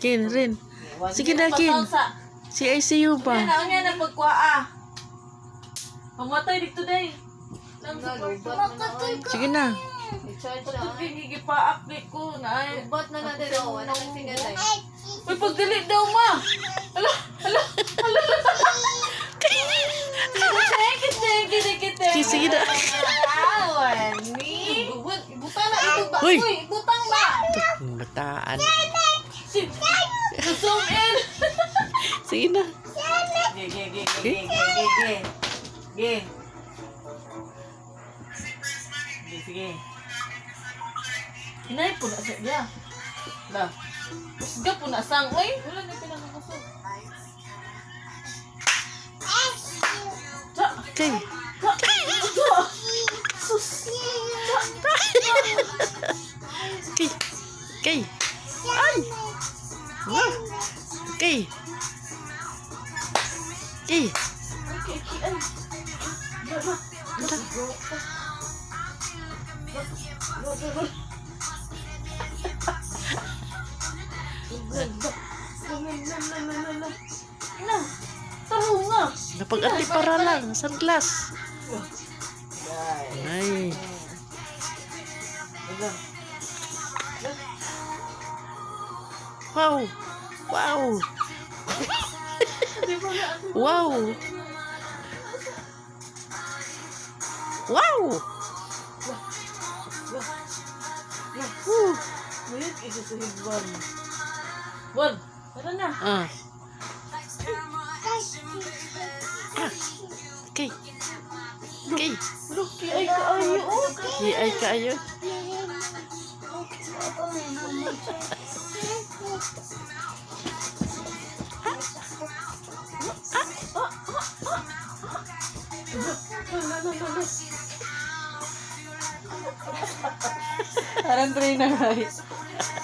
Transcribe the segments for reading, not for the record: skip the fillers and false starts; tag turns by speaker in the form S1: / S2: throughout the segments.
S1: Kin, rin. Sige na, Kin. Si ICU pa.
S2: Ano nga na pagkwaa? Pamatay dito day.
S1: Sige na.
S2: Gigipaak di ko na ay.
S3: Bot na natin daw. Wala nang sigaday.
S2: May pagdali daw ma. Hala.
S1: Sige na.
S3: Butang na ito ba?
S1: Uy!
S3: Uy, butang ba?
S1: Bataan.
S2: Zoom in.
S1: Sige na.
S2: Ge. Sige. Hinay po na siya. La. Usga po na sang. Uy, wala na pinakakusog.
S1: Okay. Okay. Okay. Ay. Wow. Okay. Okay. Napag-ati para lang. Sunglass. Ay. Wow. Wow. Wow. Wow.
S2: Mayroon isa sa higban. Wag. Tara na.
S1: Okay. Okay.
S2: Ay, kaayo.
S1: Ay kaayo.
S2: Parang trainer, right?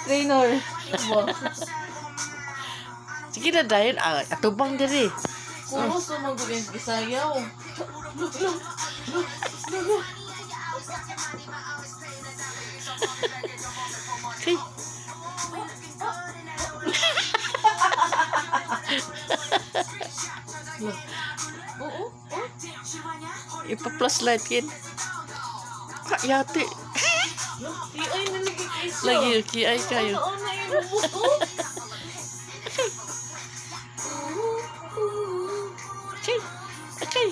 S2: Trainer.
S1: Sige na dahil atubang diri.
S2: Kuro sumagulin gisayaw.
S1: Okay.
S2: Oo.
S1: Ipa-plus light kin. Yati.
S2: Ay, nalagay kayo.
S1: Lagi ay kayo.
S2: Oo, nairubot.
S1: Okay. Okay.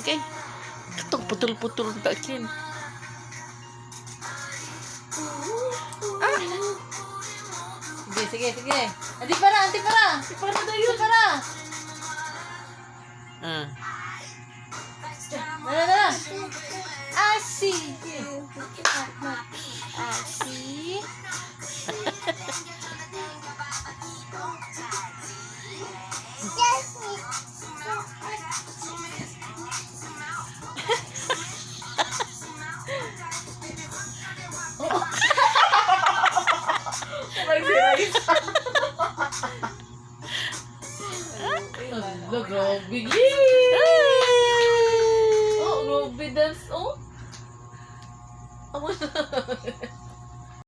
S1: Okay. Katong putol-putol ta kin.
S3: Sige. Anti para.
S2: Para dayo.
S3: Dala. I see you. I see.
S2: Grabe. Oh, grabe dance. Oh.